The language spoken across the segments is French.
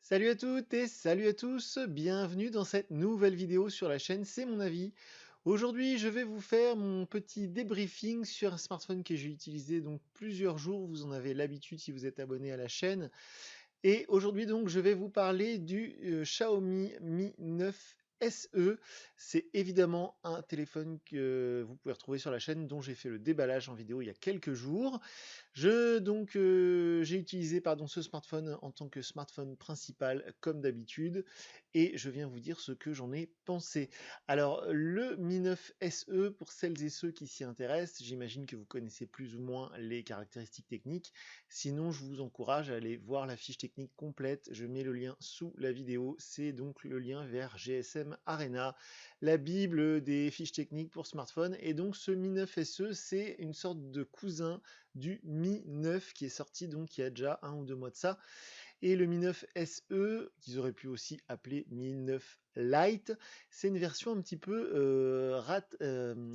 Salut à toutes et salut à tous, bienvenue dans cette nouvelle vidéo sur la chaîne C'est mon avis. Aujourd'hui, je vais vous faire mon petit débriefing sur un smartphone que j'ai utilisé donc plusieurs jours. Vous en avez l'habitude si vous êtes abonné à la chaîne. Et aujourd'hui donc, je vais vous parler du Xiaomi Mi 9 SE. C'est évidemment un téléphone que vous pouvez retrouver sur la chaîne dont j'ai fait le déballage en vidéo il y a quelques jours. J'ai utilisé ce smartphone en tant que smartphone principal comme d'habitude et je viens vous dire ce que j'en ai pensé. Alors le Mi 9 SE, pour celles et ceux qui s'y intéressent, j'imagine que vous connaissez plus ou moins les caractéristiques techniques. Sinon, je vous encourage à aller voir la fiche technique complète. Je mets le lien sous la vidéo. C'est donc le lien vers GSM Arena, la bible des fiches techniques pour smartphone. Et donc ce Mi 9 SE, c'est une sorte de cousin du Mi 9 qui est sorti donc il y a déjà 1 ou 2 mois de ça. Et le Mi 9 SE, qu'ils auraient pu aussi appeler Mi 9 Lite, c'est une version un petit peu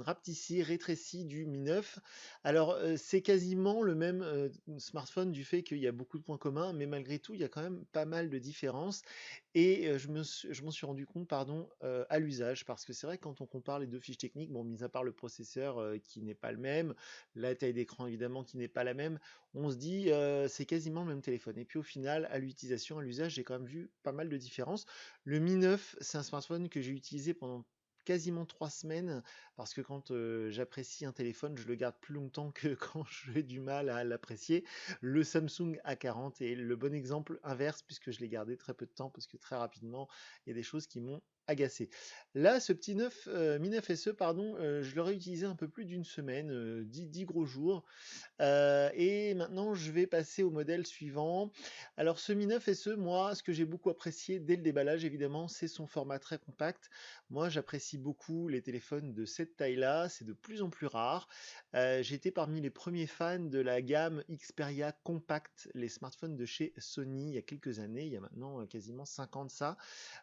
rapetissée, rétrécie du Mi 9. Alors c'est quasiment le même smartphone du fait qu'il y a beaucoup de points communs, mais malgré tout il y a quand même pas mal de différences. Et je m'en suis rendu compte à l'usage, parce que c'est vrai que quand on compare les deux fiches techniques, bon, mis à part le processeur qui n'est pas le même, la taille d'écran évidemment qui n'est pas la même, on se dit c'est quasiment le même téléphone. Et puis au final, à l'utilisation, à l'usage, j'ai quand même vu pas mal de différences. Le Mi 9, c'est un smartphone que j'ai utilisé pendant quasiment 3 semaines, parce que quand j'apprécie un téléphone, je le garde plus longtemps que quand j'ai du mal à l'apprécier. Le Samsung A40 est le bon exemple inverse, puisque je l'ai gardé très peu de temps, parce que très rapidement, il y a des choses qui m'ont agacé. Là, ce petit Mi 9 SE, je l'aurais utilisé un peu plus d'une semaine, 10 gros jours. Et maintenant, je vais passer au modèle suivant. Alors, ce Mi 9 SE, moi, ce que j'ai beaucoup apprécié dès le déballage, évidemment, c'est son format très compact. Moi, j'apprécie beaucoup les téléphones de cette taille-là. C'est de plus en plus rare. J'ai été parmi les premiers fans de la gamme Xperia Compact, les smartphones de chez Sony, il y a quelques années. Il y a maintenant quasiment 5 ans de ça.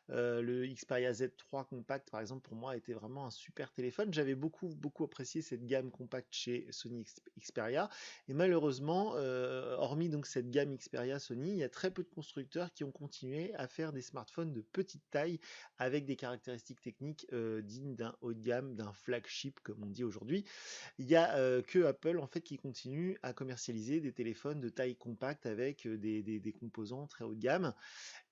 Le Xperia Z3 Compact, par exemple, pour moi, était vraiment un super téléphone. J'avais beaucoup apprécié cette gamme compacte chez Sony Xperia. Et malheureusement, hormis donc cette gamme Xperia Sony, il y a très peu de constructeurs qui ont continué à faire des smartphones de petite taille avec des caractéristiques techniques dignes d'un haut de gamme, d'un flagship, comme on dit aujourd'hui. Il y a que Apple en fait qui continue à commercialiser des téléphones de taille compacte avec des composants très haut de gamme.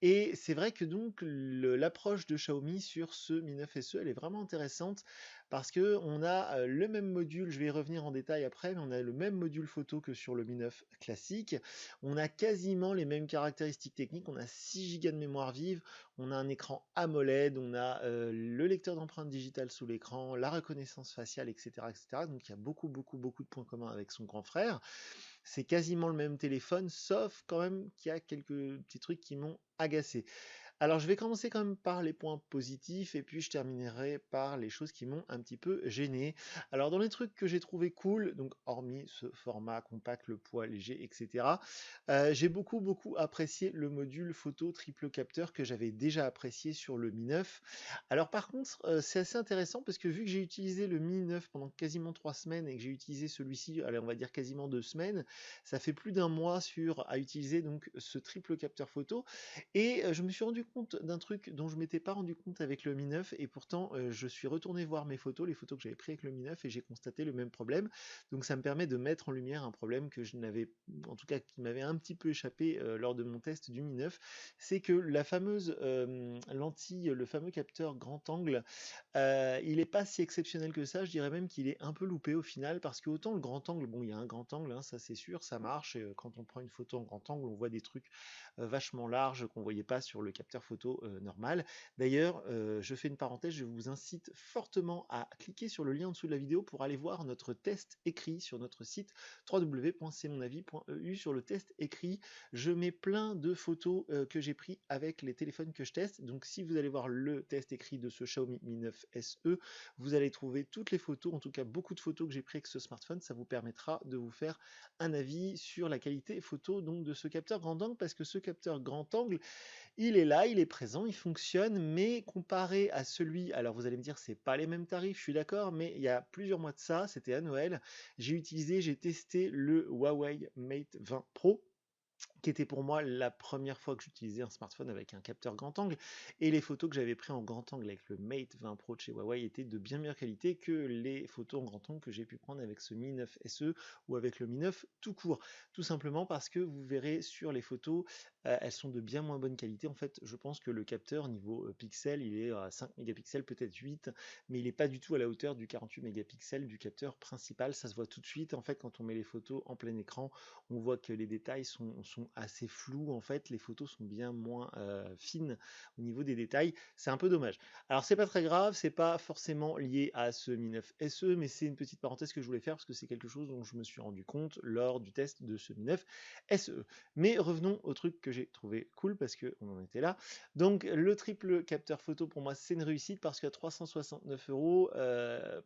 Et c'est vrai que donc l'approche de Xiaomi sur ce Mi 9 SE, elle est vraiment intéressante, parce que on a le même module, je vais y revenir en détail après, mais on a le même module photo que sur le Mi 9 classique. On a quasiment les mêmes caractéristiques techniques, on a 6 Go de mémoire vive, on a un écran AMOLED, on a le lecteur d'empreintes digitales sous l'écran, la reconnaissance faciale, etc., etc. Donc il y a beaucoup de points communs avec son grand frère. C'est quasiment le même téléphone, sauf quand même qu'il y a quelques petits trucs qui m'ont agacé. Alors je vais commencer quand même par les points positifs et puis je terminerai par les choses qui m'ont un petit peu gêné. Alors dans les trucs que j'ai trouvé cool, donc hormis ce format compact, le poids léger, etc., j'ai beaucoup apprécié le module photo triple capteur que j'avais déjà apprécié sur le Mi 9. Alors par contre, c'est assez intéressant, parce que vu que j'ai utilisé le Mi 9 pendant quasiment 3 semaines et que j'ai utilisé celui-ci, allez, on va dire quasiment 2 semaines, ça fait plus d'un mois à utiliser donc ce triple capteur photo. Et je me suis rendu compte d'un truc dont je m'étais pas rendu compte avec le Mi 9, et pourtant je suis retourné voir mes photos, les photos que j'avais prises avec le Mi 9, et j'ai constaté le même problème. Donc ça me permet de mettre en lumière un problème que je n'avais, en tout cas qui m'avait un petit peu échappé lors de mon test du Mi 9, c'est que la fameuse lentille, le fameux capteur grand angle, il est pas si exceptionnel que ça. Je dirais même qu'il est un peu loupé au final, parce que autant le grand angle, bon, il y a un grand angle, hein, ça c'est sûr, ça marche, et quand on prend une photo en grand angle, on voit des trucs vachement larges qu'on voyait pas sur le capteur photo normal. D'ailleurs, je fais une parenthèse, je vous incite fortement à cliquer sur le lien en dessous de la vidéo pour aller voir notre test écrit sur notre site www.cmonavis.eu. Sur le test écrit, je mets plein de photos que j'ai pris avec les téléphones que je teste. Donc si vous allez voir le test écrit de ce Xiaomi Mi 9 SE, vous allez trouver toutes les photos, en tout cas beaucoup de photos que j'ai prises avec ce smartphone. Ça vous permettra de vous faire un avis sur la qualité photo donc de ce capteur grand angle, parce que ce capteur grand angle, il est là, il est présent, il fonctionne, mais comparé à celui, alors vous allez me dire c'est pas les mêmes tarifs, je suis d'accord, mais il y a plusieurs mois de ça, c'était à Noël, j'ai testé le Huawei Mate 20 Pro, qui était pour moi la première fois que j'utilisais un smartphone avec un capteur grand angle. Et les photos que j'avais prises en grand angle avec le Mate 20 Pro de chez Huawei étaient de bien meilleure qualité que les photos en grand angle que j'ai pu prendre avec ce Mi 9 SE ou avec le Mi 9 tout court. Tout simplement parce que vous verrez sur les photos, elles sont de bien moins bonne qualité. En fait, je pense que le capteur niveau pixels, il est à 5 mégapixels, peut-être 8, mais il n'est pas du tout à la hauteur du 48 mégapixels du capteur principal. Ça se voit tout de suite. En fait, quand on met les photos en plein écran, on voit que les détails sont assez flous. En fait, les photos sont bien moins fines au niveau des détails. C'est un peu dommage. Alors, c'est pas très grave, c'est pas forcément lié à ce Mi 9 SE, mais c'est une petite parenthèse que je voulais faire parce que c'est quelque chose dont je me suis rendu compte lors du test de ce Mi 9 SE. Mais revenons au truc que j'ai trouvé cool parce qu'on en était là. Donc, le triple capteur photo, pour moi, c'est une réussite parce qu'à 369 euros,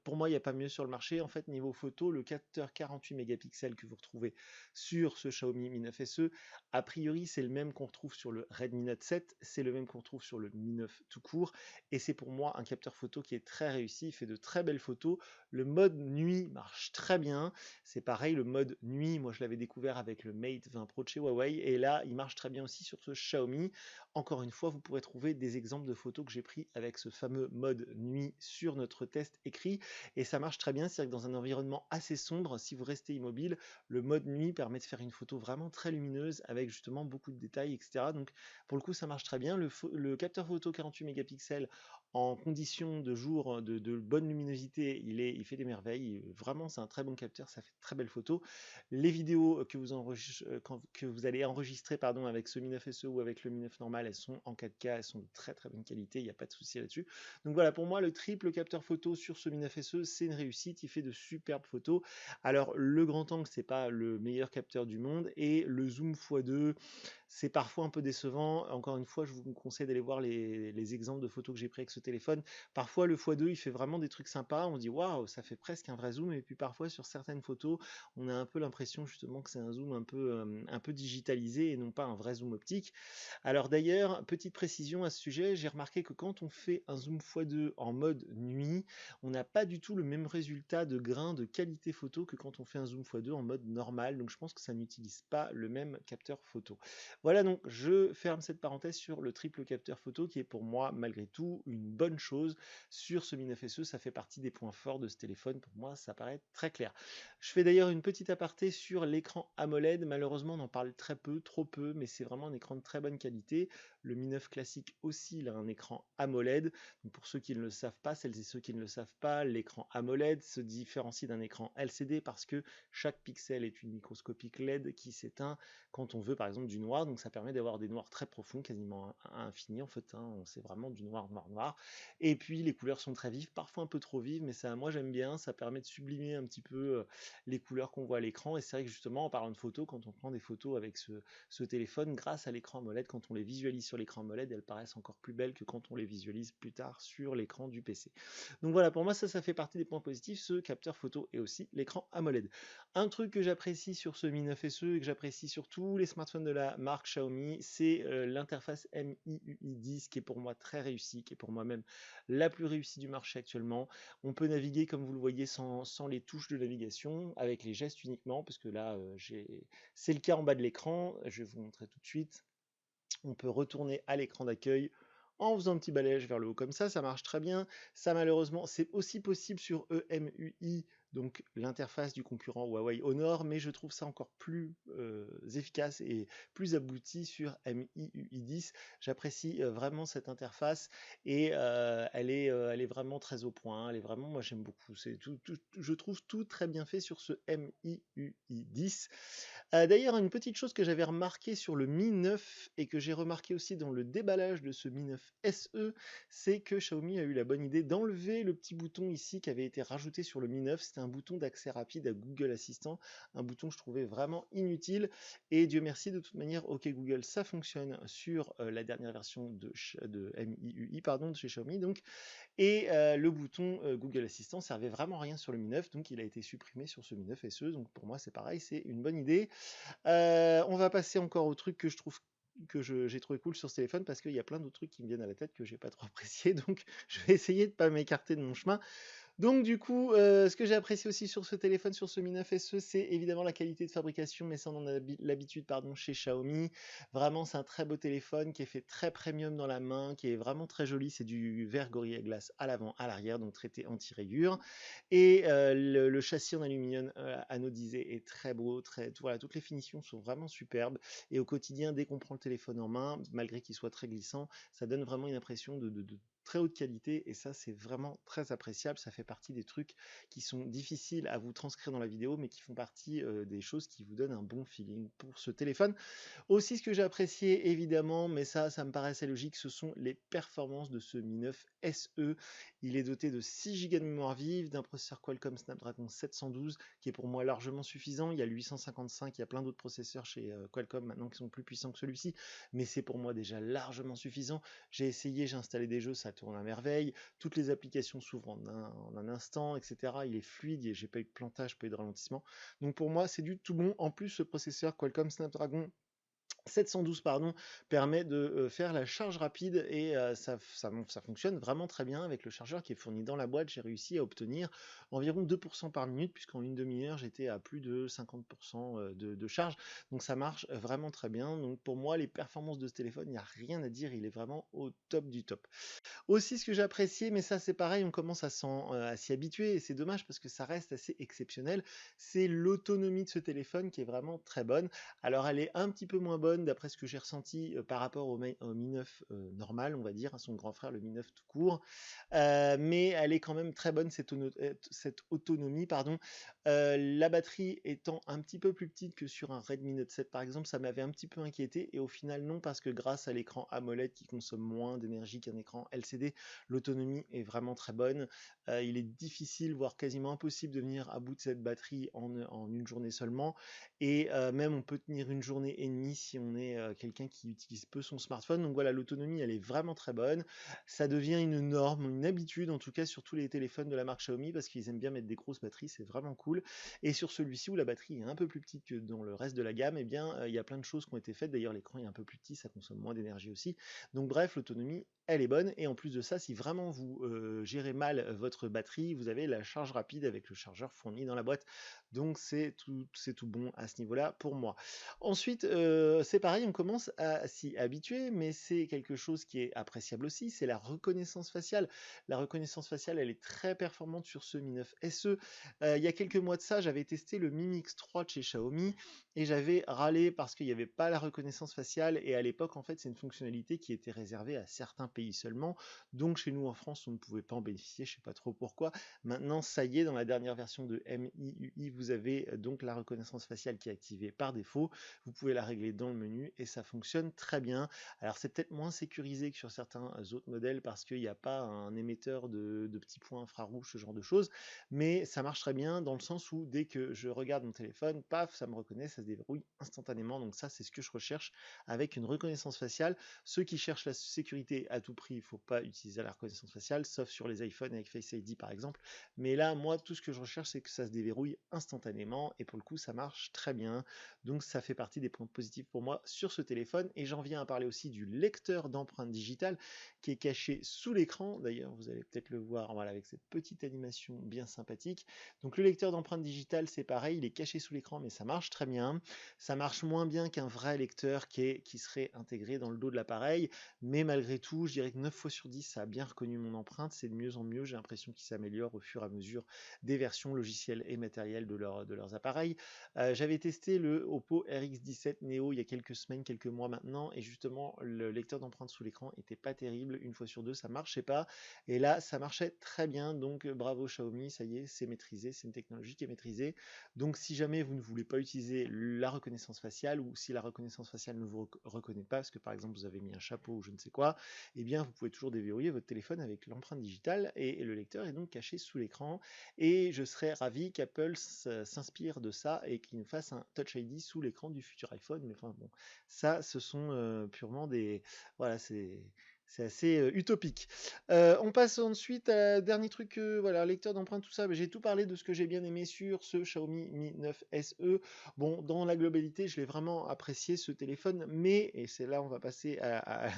pour moi, il n'y a pas mieux sur le marché. En fait, niveau photo, le capteur 48 mégapixels que vous retrouvez sur ce Xiaomi Mi 9 SE, a priori, c'est le même qu'on retrouve sur le Redmi Note 7, c'est le même qu'on retrouve sur le Mi 9 tout court, et c'est pour moi un capteur photo qui est très réussi, il fait de très belles photos. Le mode nuit marche très bien, c'est pareil, le mode nuit, moi je l'avais découvert avec le Mate 20 Pro de chez Huawei, et là, il marche très bien aussi sur ce Xiaomi. Encore une fois, vous pourrez trouver des exemples de photos que j'ai pris avec ce fameux mode nuit sur notre test écrit, et ça marche très bien, c'est-à-dire que dans un environnement assez sombre, si vous restez immobile, le mode nuit permet de faire une photo vraiment très lumineuse avec justement beaucoup de détails, etc. Donc pour le coup, ça marche très bien. Le capteur photo 48 mégapixels en conditions de jour de bonne luminosité, il fait des merveilles. Vraiment, c'est un très bon capteur, ça fait de très belles photos. Les vidéos que vous allez enregistrer pardon, avec ce Mi 9 SE ou avec le Mi 9 normal, elles sont en 4K, elles sont de très très bonne qualité, il n'y a pas de souci là-dessus. Donc voilà, pour moi, le triple capteur photo sur ce Mi 9 SE, c'est une réussite, il fait de superbes photos. Alors, le grand angle, c'est pas le meilleur capteur du monde, et le zoom x2, c'est parfois un peu décevant. Encore une fois, je vous conseille d'aller voir les exemples de photos que j'ai pris avec ce téléphone. Parfois, le x2, il fait vraiment des trucs sympas. On dit waouh, ça fait presque un vrai zoom. Et puis parfois, sur certaines photos, on a un peu l'impression justement que c'est un zoom un peu digitalisé et non pas un vrai zoom optique. Alors d'ailleurs, petite précision à ce sujet, j'ai remarqué que quand on fait un zoom x2 en mode nuit, on n'a pas du tout le même résultat de grain, de qualité photo que quand on fait un zoom x2 en mode normal. Donc je pense que ça n'utilise pas le même capteur photo. Voilà, donc je ferme cette parenthèse sur le triple capteur photo qui est pour moi malgré tout une bonne chose sur ce Mi 9 SE. Ça fait partie des points forts de ce téléphone. Pour moi, ça paraît très clair. Je fais d'ailleurs une petite aparté sur l'écran AMOLED. Malheureusement, on en parle très peu, trop peu, mais c'est vraiment un écran de très bonne qualité. Le Mi 9 classique aussi, il a un écran AMOLED. Donc pour ceux qui ne le savent pas, celles et ceux qui ne le savent pas, l'écran AMOLED se différencie d'un écran LCD parce que chaque pixel est une microscopique LED qui s'éteint quand on veut par exemple du noir. Donc ça permet d'avoir des noirs très profonds, quasiment à infini en fait. C'est vraiment du noir, noir, noir. Et puis les couleurs sont très vives, parfois un peu trop vives, mais ça, moi j'aime bien. Ça permet de sublimer un petit peu les couleurs qu'on voit à l'écran. Et c'est vrai que justement, en parlant de photos, quand on prend des photos avec ce téléphone, grâce à l'écran AMOLED, quand on les visualise sur l'écran AMOLED, elles paraissent encore plus belles que quand on les visualise plus tard sur l'écran du PC. Donc voilà, pour moi ça fait partie des points positifs, ce capteur photo et aussi l'écran AMOLED. Un truc que j'apprécie sur ce Mi 9 SE et que j'apprécie sur tous les smartphones de la marque Xiaomi, c'est l'interface MIUI 10 qui est pour moi très réussie, qui est pour moi même la plus réussie du marché actuellement. On peut naviguer comme vous le voyez sans les touches de navigation, avec les gestes uniquement, parce que là c'est le cas en bas de l'écran, je vais vous montrer tout de suite. On peut retourner à l'écran d'accueil en faisant un petit balayage vers le haut comme ça marche très bien. Ça malheureusement, c'est aussi possible sur EMUI, donc l'interface du concurrent Huawei Honor, mais je trouve ça encore plus efficace et plus abouti sur MIUI 10. J'apprécie vraiment cette interface et elle est vraiment très au point. Elle est vraiment, moi j'aime beaucoup. Je trouve tout très bien fait sur ce MIUI 10. D'ailleurs, une petite chose que j'avais remarqué sur le Mi 9 et que j'ai remarqué aussi dans le déballage de ce Mi 9 SE, c'est que Xiaomi a eu la bonne idée d'enlever le petit bouton ici qui avait été rajouté sur le Mi 9. C'était un bouton d'accès rapide à Google Assistant, un bouton que je trouvais vraiment inutile. Et Dieu merci, de toute manière, OK Google, ça fonctionne sur la dernière version de MIUI, pardon, de chez Xiaomi. Donc, et le bouton Google Assistant servait vraiment à rien sur le Mi 9, donc il a été supprimé sur ce Mi 9 SE. Donc pour moi, c'est pareil, c'est une bonne idée. On va passer encore au truc que je trouve que j'ai trouvé cool sur ce téléphone parce qu'il y a plein d'autres trucs qui me viennent à la tête que j'ai pas trop apprécié, donc je vais essayer de pas m'écarter de mon chemin. Donc du coup, ce que j'ai apprécié aussi sur ce téléphone, sur ce Mi 9 SE, c'est évidemment la qualité de fabrication, mais ça on en a l'habitude pardon, chez Xiaomi. Vraiment, c'est un très beau téléphone qui est fait très premium dans la main, qui est vraiment très joli. C'est du verre Gorilla Glass à l'avant, à l'arrière, donc traité anti-rayures. Et le châssis en aluminium anodisé est très beau, voilà, toutes les finitions sont vraiment superbes. Et au quotidien, dès qu'on prend le téléphone en main, malgré qu'il soit très glissant, ça donne vraiment une impression de très haute qualité et ça c'est vraiment très appréciable. Ça fait partie des trucs qui sont difficiles à vous transcrire dans la vidéo mais qui font partie des choses qui vous donnent un bon feeling pour ce téléphone. Aussi, ce que j'ai apprécié, évidemment, mais ça me paraissait logique, ce sont les performances de ce Mi 9 SE. Il est doté de 6 Go de mémoire vive, d'un processeur Qualcomm Snapdragon 712, qui est pour moi largement suffisant. Il y a le 855, il y a plein d'autres processeurs chez Qualcomm maintenant qui sont plus puissants que celui-ci, mais c'est pour moi déjà largement suffisant. J'ai essayé, j'ai installé des jeux, ça tourne à merveille. Toutes les applications s'ouvrent en un instant, etc. Il est fluide, j'ai pas eu de plantage, pas eu de ralentissement. Donc pour moi, c'est du tout bon. En plus, ce processeur Qualcomm Snapdragon 712 pardon, permet de faire la charge rapide et ça fonctionne vraiment très bien avec le chargeur qui est fourni dans la boîte. J'ai réussi à obtenir environ 2% par minute puisqu'en une demi-heure j'étais à plus de 50% de charge. Donc ça marche vraiment très bien. Donc pour moi les performances de ce téléphone, il n'y a rien à dire, il est vraiment au top du top. Aussi, ce que j'ai apprécié, mais ça c'est pareil, on commence à s'y habituer, et c'est dommage parce que ça reste assez exceptionnel, c'est l'autonomie de ce téléphone qui est vraiment très bonne. Alors elle est un petit peu moins bonne d'après ce que j'ai ressenti par rapport au Mi 9 normal, on va dire, à son grand frère, le Mi 9 tout court. Mais elle est quand même très bonne cette autonomie, pardon. La batterie étant un petit peu plus petite que sur un Redmi Note 7 par exemple, ça m'avait un petit peu inquiété et au final non, parce que grâce à l'écran AMOLED qui consomme moins d'énergie qu'un écran LCD, l'autonomie est vraiment très bonne. Il est difficile, voire quasiment impossible de venir à bout de cette batterie en une journée seulement, et même on peut tenir une journée et demie si on est quelqu'un qui utilise peu son smartphone. Donc voilà, l'autonomie elle est vraiment très bonne. Ça devient une norme, une habitude en tout cas sur tous les téléphones de la marque Xiaomi parce qu'ils aiment bien mettre des grosses batteries, c'est vraiment cool. Et sur celui-ci où la batterie est un peu plus petite que dans le reste de la gamme, eh bien il y a plein de choses qui ont été faites. D'ailleurs l'écran est un peu plus petit, ça consomme moins d'énergie aussi. Donc bref, l'autonomie elle est bonne, et en plus de ça, si vraiment vous gérez mal votre batterie, vous avez la charge rapide avec le chargeur fourni dans la boîte. Donc c'est tout bon à ce niveau-là pour moi. Ensuite, c'est pareil, on commence à s'y habituer, mais c'est quelque chose qui est appréciable aussi, c'est la reconnaissance faciale. La reconnaissance faciale, elle est très performante sur ce Mi 9 SE. Il y a quelques mois de ça, j'avais testé le Mi Mix 3 de chez Xiaomi et j'avais râlé parce qu'il n'y avait pas la reconnaissance faciale, et à l'époque, en fait, c'est une fonctionnalité qui était réservée à certains pays seulement. Donc chez nous en France, on ne pouvait pas en bénéficier, je ne sais pas trop pourquoi. Maintenant, ça y est, dans la dernière version de MIUI, vous avez donc la reconnaissance faciale qui est activée par défaut. Vous pouvez la régler dans le menu et ça fonctionne très bien. Alors c'est peut-être moins sécurisé que sur certains autres modèles parce qu'il n'y a pas un émetteur de petits points infrarouges, ce genre de choses, mais ça marche très bien dans le sens où dès que je regarde mon téléphone, paf, ça me reconnaît, ça se déverrouille instantanément. Donc ça, c'est ce que je recherche avec une reconnaissance faciale. Ceux qui cherchent la sécurité à tout prix, il ne faut pas utiliser la reconnaissance faciale, sauf sur les iPhones avec Face ID par exemple. Mais là, moi, tout ce que je recherche, c'est que ça se déverrouille instantanément, et pour le coup, ça marche très bien. Donc ça fait partie des points positifs pour moi sur ce téléphone. Et j'en viens à parler aussi du lecteur d'empreintes digitales qui est caché sous l'écran. D'ailleurs, vous allez peut-être le voir, voilà, avec cette petite animation bien sympathique. Donc le lecteur d'empreintes digitales, c'est pareil, il est caché sous l'écran, mais ça marche très bien. Ça marche moins bien qu'un vrai lecteur qui serait intégré dans le dos de l'appareil, mais malgré tout, je dirais que 9 fois sur 10, ça a bien reconnu mon empreinte. C'est de mieux en mieux, j'ai l'impression qu'il s'améliore au fur et à mesure des versions logicielles et matérielles de leurs appareils. J'avais testé le Oppo RX17 Neo il y a quelques semaines, quelques mois maintenant, et justement, le lecteur d'empreintes sous l'écran était pas terrible. Une fois sur deux, ça marchait pas. Et là, ça marchait très bien. Donc, bravo Xiaomi, ça y est, c'est maîtrisé. C'est une technologie qui est maîtrisée. Donc, si jamais vous ne voulez pas utiliser la reconnaissance faciale, ou si la reconnaissance faciale ne vous reconnaît pas, parce que par exemple, vous avez mis un chapeau ou je ne sais quoi, eh bien, vous pouvez toujours déverrouiller votre téléphone avec l'empreinte digitale, et le lecteur est donc caché sous l'écran. Et je serais ravi qu'Apple s'inspire de ça et qu'il nous fasse un Touch ID sous l'écran du futur iPhone. Mais enfin bon, ça, ce sont purement des... Voilà, C'est assez utopique. On passe ensuite à dernier truc, voilà, lecteur d'empreintes, tout ça. J'ai tout parlé de ce que j'ai bien aimé sur ce Xiaomi Mi 9 SE. Bon, dans la globalité, je l'ai vraiment apprécié ce téléphone, mais, et c'est là on va passer à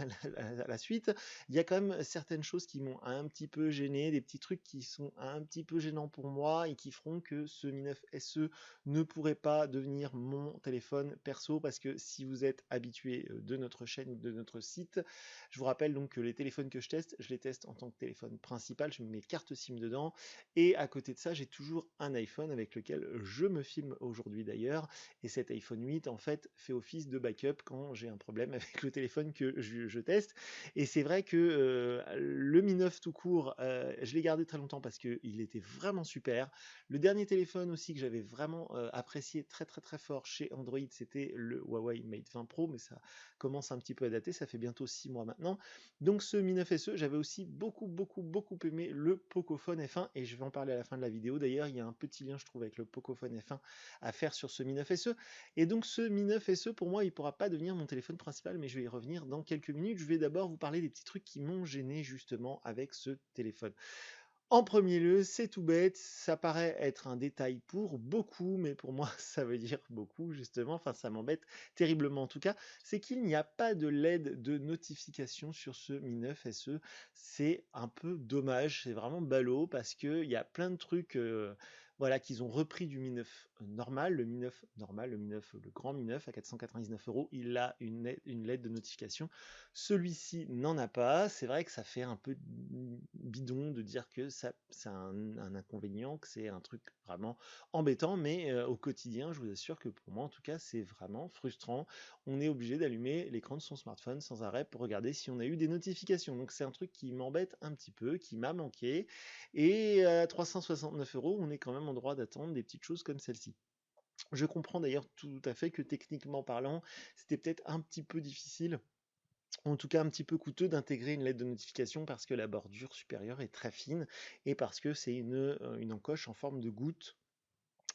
la suite, il y a quand même certaines choses qui m'ont un petit peu gêné, des petits trucs qui sont un petit peu gênants pour moi et qui feront que ce Mi 9 SE ne pourrait pas devenir mon téléphone perso, parce que si vous êtes habitué de notre chaîne ou de notre site, je vous rappelle donc que les téléphones que je les teste en tant que téléphone principal, je mets mes cartes SIM dedans, et à côté de ça, j'ai toujours un iPhone avec lequel je me filme aujourd'hui d'ailleurs, et cet iPhone 8 en fait fait office de backup quand j'ai un problème avec le téléphone que je teste. Et c'est vrai que le Mi 9 tout court, je l'ai gardé très longtemps parce qu'il était vraiment super. Le dernier téléphone aussi que j'avais vraiment apprécié très très très fort chez Android, c'était le Huawei Mate 20 Pro, mais ça commence un petit peu à dater, ça fait bientôt 6 mois maintenant. Donc ce Mi 9 SE, j'avais aussi beaucoup aimé le Pocophone F1, et je vais en parler à la fin de la vidéo. D'ailleurs, il y a un petit lien, je trouve, avec le Pocophone F1 à faire sur ce Mi 9 SE. Et donc ce Mi 9 SE, pour moi, il ne pourra pas devenir mon téléphone principal, mais je vais y revenir dans quelques minutes. Je vais d'abord vous parler des petits trucs qui m'ont gêné justement avec ce téléphone. En premier lieu, c'est tout bête, ça paraît être un détail pour beaucoup, mais pour moi ça veut dire beaucoup justement, enfin ça m'embête terriblement en tout cas, c'est qu'il n'y a pas de LED de notification sur ce Mi 9 SE. C'est un peu dommage, c'est vraiment ballot, parce qu'il y a plein de trucs voilà, qu'ils ont repris du Mi 9 normal, le Mi 9 normal, le Mi 9, le grand Mi 9 à 499 €, il a une LED de notification. Celui-ci n'en a pas. C'est vrai que ça fait un peu bidon de dire que ça, c'est un inconvénient, que c'est un truc vraiment embêtant, mais au quotidien, je vous assure que pour moi, en tout cas, c'est vraiment frustrant. On est obligé d'allumer l'écran de son smartphone sans arrêt pour regarder si on a eu des notifications. Donc c'est un truc qui m'embête un petit peu, qui m'a manqué. Et à 369 €, on est quand même en droit d'attendre des petites choses comme celle-ci. Je comprends d'ailleurs tout à fait que techniquement parlant, c'était peut-être un petit peu difficile, en tout cas un petit peu coûteux, d'intégrer une lettre de notification, parce que la bordure supérieure est très fine et parce que c'est une encoche en forme de goutte.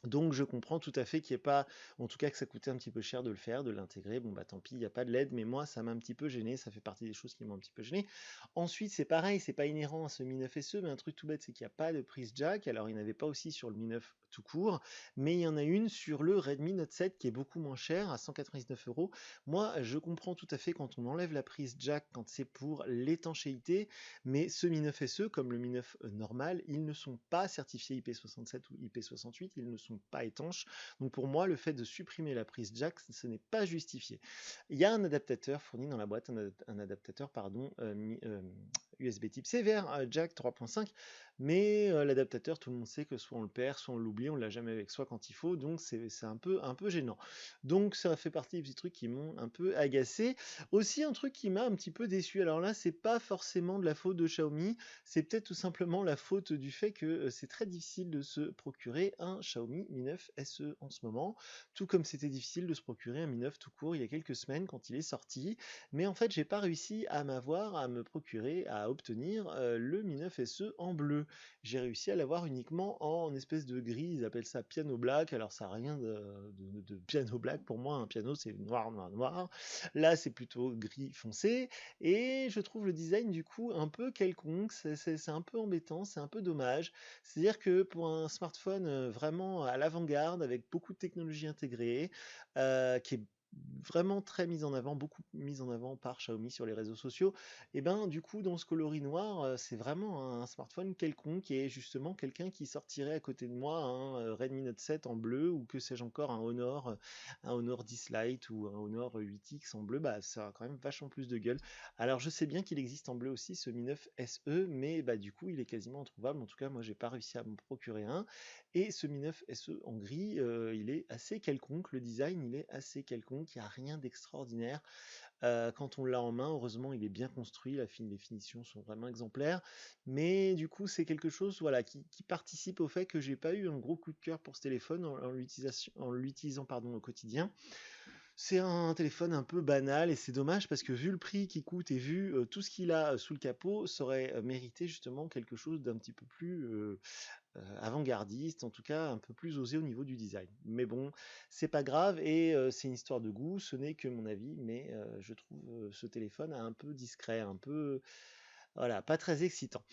Donc je comprends tout à fait qu'il n'y ait pas, en tout cas que ça coûtait un petit peu cher de le faire, de l'intégrer. Bon bah tant pis, il n'y a pas de LED, mais moi ça m'a un petit peu gêné, ça fait partie des choses qui m'ont un petit peu gêné. Ensuite c'est pareil, c'est pas inhérent à ce Mi 9 SE, mais un truc tout bête, c'est qu'il n'y a pas de prise jack. Alors il n'y en avait pas aussi sur le Mi 9 tout court, mais il y en a une sur le Redmi Note 7 qui est beaucoup moins cher, à 199 €. Moi je comprends tout à fait quand on enlève la prise jack, quand c'est pour l'étanchéité, mais ce Mi 9 SE, comme le Mi 9 normal, ils ne sont pas certifiés IP67 ou IP68, ils ne sont pas étanches. Donc pour moi, le fait de supprimer la prise jack, ce n'est pas justifié. Il y a un adaptateur fourni dans la boîte, un adaptateur pardon, USB type C vers jack 3.5, mais l'adaptateur, tout le monde sait que soit on le perd, soit on l'oublie, on l'a jamais avec soi quand il faut, donc c'est un peu gênant. Donc ça fait partie des petits trucs qui m'ont un peu agacé. Aussi un truc qui m'a un petit peu déçu, alors là c'est pas forcément de la faute de Xiaomi, c'est peut-être tout simplement la faute du fait que c'est très difficile de se procurer un Xiaomi Mi 9 SE en ce moment, tout comme c'était difficile de se procurer un Mi 9 tout court il y a quelques semaines quand il est sorti. Mais en fait j'ai pas réussi à me procurer, à obtenir le Mi 9 SE en bleu. J'ai réussi à l'avoir uniquement en espèce de gris, ils appellent ça piano black. Alors ça n'a rien de piano black pour moi, un piano c'est noir, noir, noir. Là c'est plutôt gris foncé, et je trouve le design du coup un peu quelconque, c'est un peu embêtant, c'est un peu dommage. C'est-à-dire que pour un smartphone vraiment à l'avant-garde, avec beaucoup de technologies intégrées, qui est vraiment très mise en avant, beaucoup mise en avant par Xiaomi sur les réseaux sociaux, et ben du coup dans ce coloris noir, c'est vraiment un smartphone quelconque, et justement quelqu'un qui sortirait à côté de moi un Redmi Note 7 en bleu, ou que sais-je encore, un Honor 10 Lite ou un Honor 8X en bleu, bah ça a quand même vachement plus de gueule. Alors je sais bien qu'il existe en bleu aussi ce Mi 9 SE, mais bah du coup il est quasiment introuvable. En tout cas moi j'ai pas réussi à me procurer un. Et ce Mi 9 SE en gris, il est assez quelconque, le design il est assez quelconque, il n'y a rien d'extraordinaire. Quand on l'a en main, heureusement il est bien construit, les finitions sont vraiment exemplaires, mais du coup c'est quelque chose, voilà, qui participe au fait que j'ai pas eu un gros coup de cœur pour ce téléphone en l'utilisant pardon, au quotidien. C'est un téléphone un peu banal, et c'est dommage parce que vu le prix qu'il coûte et vu tout ce qu'il a sous le capot, ça aurait mérité justement quelque chose d'un petit peu plus avant-gardiste, en tout cas un peu plus osé au niveau du design. Mais bon, c'est pas grave et c'est une histoire de goût, ce n'est que mon avis, mais je trouve ce téléphone un peu discret, un peu, voilà, pas très excitant.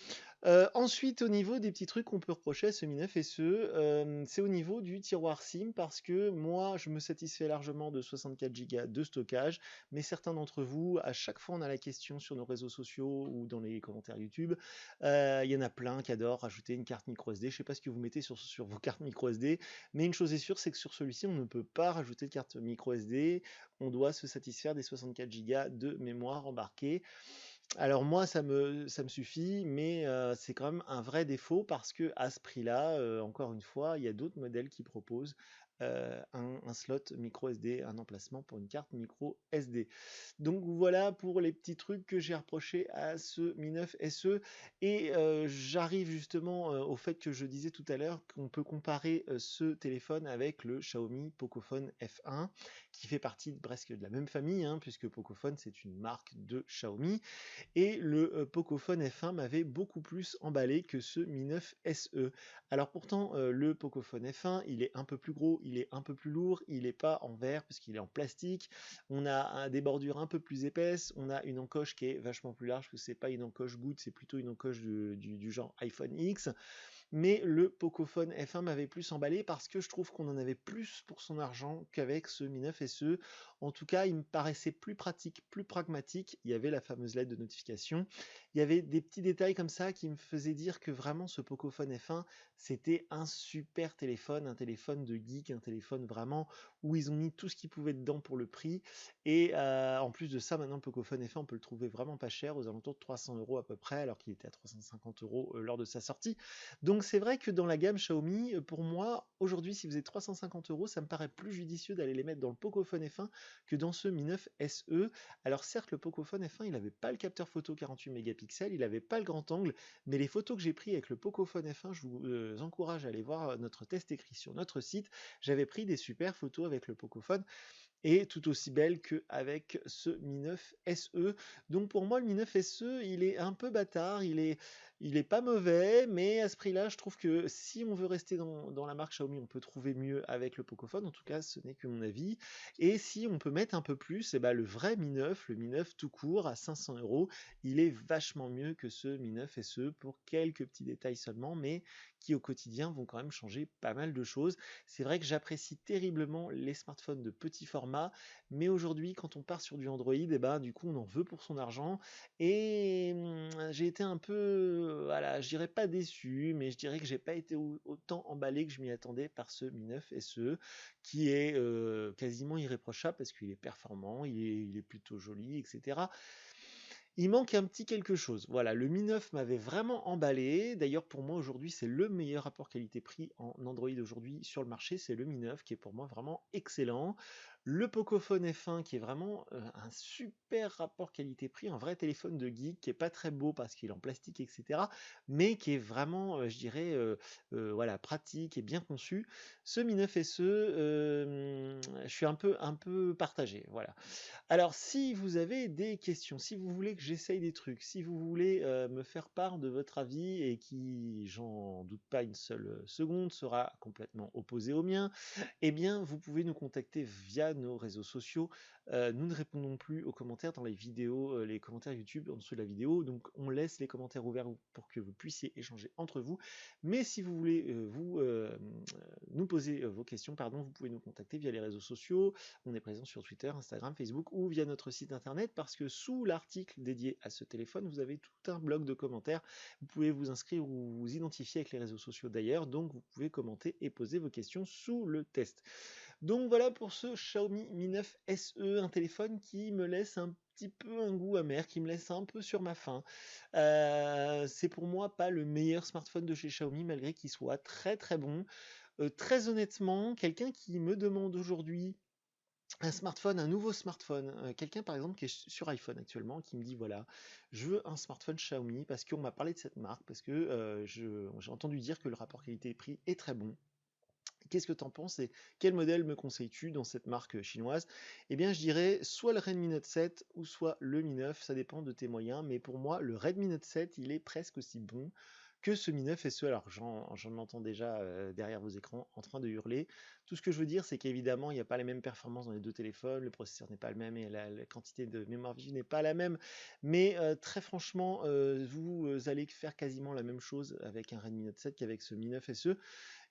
Ensuite, au niveau des petits trucs qu'on peut reprocher à ce Mi 9 SE, c'est au niveau du tiroir SIM parce que moi, je me satisfais largement de 64 Go de stockage, mais certains d'entre vous, à chaque fois on a la question sur nos réseaux sociaux ou dans les commentaires YouTube, il y en a plein qui adorent rajouter une carte micro SD. Je sais pas ce que vous mettez sur vos cartes micro SD, mais une chose est sûre, c'est que sur celui-ci, on ne peut pas rajouter de carte micro SD. On doit se satisfaire des 64 Go de mémoire embarquée. Alors moi, ça me suffit, mais c'est quand même un vrai défaut parce que à ce prix-là, encore une fois, il y a d'autres modèles qui proposent un slot micro SD, un emplacement pour une carte micro SD. Donc voilà pour les petits trucs que j'ai reprochés à ce Mi 9 SE. Et j'arrive justement au fait que je disais tout à l'heure qu'on peut comparer ce téléphone avec le Xiaomi Pocophone F1, qui fait partie presque de la même famille, hein, puisque Pocophone c'est une marque de Xiaomi. Et le Pocophone F1 m'avait beaucoup plus emballé que ce Mi 9 SE. Alors pourtant, le Pocophone F1, il est un peu plus gros, il est un peu plus lourd, il n'est pas en verre puisqu'il est en plastique. On a des bordures un peu plus épaisses, on a une encoche qui est vachement plus large, que c'est pas une encoche goutte, c'est plutôt une encoche du genre iPhone X. Mais le Pocophone F1 m'avait plus emballé parce que je trouve qu'on en avait plus pour son argent qu'avec ce Mi 9 SE. En tout cas, il me paraissait plus pratique, plus pragmatique. Il y avait la fameuse LED de notification. Il y avait des petits détails comme ça qui me faisaient dire que vraiment ce Pocophone F1, c'était un super téléphone, un téléphone de geek, un téléphone vraiment où ils ont mis tout ce qu'ils pouvaient dedans pour le prix. Et en plus de ça, maintenant le Pocophone F1, on peut le trouver vraiment pas cher, aux alentours de 300 euros à peu près, alors qu'il était à 350 euros lors de sa sortie. Donc c'est vrai que dans la gamme Xiaomi, pour moi, aujourd'hui, si vous avez 350 euros, ça me paraît plus judicieux d'aller les mettre dans le Pocophone F1 que dans ce Mi 9 SE. Alors certes, le Pocophone F1, il n'avait pas le capteur photo 48 mégapixels, il n'avait pas le grand angle, mais les photos que j'ai prises avec le Pocophone F1, je vous encourage à aller voir notre test écrit sur notre site. J'avais pris des super photos avec le Pocophone et tout aussi belle qu'avec ce Mi 9 SE. Donc pour moi, le Mi 9 SE, il est un peu bâtard, il est pas mauvais, mais à ce prix-là, je trouve que si on veut rester dans la marque Xiaomi, on peut trouver mieux avec le Pocophone. En tout cas, ce n'est que mon avis. Et si on peut mettre un peu plus, et ben le vrai Mi 9, le Mi 9 tout court à 500 euros, il est vachement mieux que ce Mi 9 SE pour quelques petits détails seulement, mais qui au quotidien vont quand même changer pas mal de choses. C'est vrai que j'apprécie terriblement les smartphones de petit format, mais aujourd'hui, quand on part sur du Android, et ben, du coup, on en veut pour son argent. Et j'ai été un peu, voilà, je dirais pas déçu, mais je dirais que j'ai pas été autant emballé que je m'y attendais par ce Mi 9 SE, qui est quasiment irréprochable parce qu'il est performant, il est plutôt joli, etc. Il manque un petit quelque chose. Voilà, le Mi 9 m'avait vraiment emballé. D'ailleurs, pour moi, aujourd'hui, c'est le meilleur rapport qualité-prix en Android aujourd'hui sur le marché. C'est le Mi 9 qui est pour moi vraiment excellent. Le Pocophone F1 qui est vraiment un super rapport qualité-prix, un vrai téléphone de geek qui est pas très beau parce qu'il est en plastique, etc. Mais qui est vraiment, je dirais, voilà, pratique et bien conçu. Ce Mi 9 SE, je suis un peu partagé. Voilà. Alors, si vous avez des questions, si vous voulez que j'essaye des trucs, si vous voulez me faire part de votre avis et qui, j'en doute pas une seule seconde, sera complètement opposé au mien, eh bien, vous pouvez nous contacter via nos réseaux sociaux. Nous ne répondons plus aux commentaires dans les vidéos, les commentaires YouTube en dessous de la vidéo, donc on laisse les commentaires ouverts pour que vous puissiez échanger entre vous. Mais si vous voulez nous poser vos questions, pardon, vous pouvez nous contacter via les réseaux sociaux. On est présent sur Twitter, Instagram, Facebook ou via notre site internet parce que sous l'article dédié à ce téléphone, vous avez tout un bloc de commentaires. Vous pouvez vous inscrire ou vous identifier avec les réseaux sociaux d'ailleurs, donc vous pouvez commenter et poser vos questions sous le test. Donc voilà pour ce Xiaomi Mi 9 SE, un téléphone qui me laisse un petit peu un goût amer, qui me laisse un peu sur ma faim. C'est pour moi pas le meilleur smartphone de chez Xiaomi malgré qu'il soit très très bon. Très honnêtement, quelqu'un qui me demande aujourd'hui un smartphone, un nouveau smartphone, quelqu'un par exemple qui est sur iPhone actuellement, qui me dit voilà, je veux un smartphone Xiaomi parce qu'on m'a parlé de cette marque, parce que j'ai entendu dire que le rapport qualité-prix est très bon. Qu'est-ce que tu en penses et quel modèle me conseilles-tu dans cette marque chinoise? Eh bien, je dirais soit le Redmi Note 7 ou soit le Mi 9, ça dépend de tes moyens, mais pour moi, le Redmi Note 7, il est presque aussi bon que ce Mi 9 SE. Alors j'en entends déjà derrière vos écrans en train de hurler. Tout ce que je veux dire, c'est qu'évidemment, il n'y a pas les mêmes performances dans les deux téléphones, le processeur n'est pas le même et la quantité de mémoire vive n'est pas la même. Mais très franchement, vous allez faire quasiment la même chose avec un Redmi Note 7 qu'avec ce Mi 9 SE.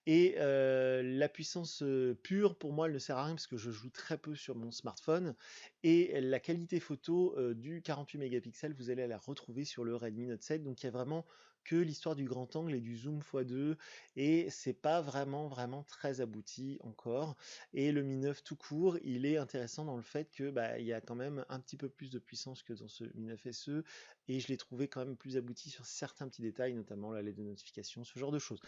Et la puissance pure, pour moi, elle ne sert à rien parce que je joue très peu sur mon smartphone. Et la qualité photo du 48 mégapixels, vous allez la retrouver sur le Redmi Note 7. Donc il y a vraiment que l'histoire du grand angle et du zoom x2. Et c'est pas vraiment très abouti encore. Et le Mi 9 tout court, il est intéressant dans le fait que il y a quand même un petit peu plus de puissance que dans ce Mi 9 SE. Et je l'ai trouvé quand même plus abouti sur certains petits détails, notamment la LED de notification, ce genre de choses.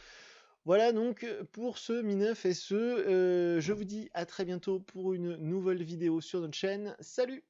Voilà donc pour ce Mi 9 SE, je vous dis à très bientôt pour une nouvelle vidéo sur notre chaîne. Salut!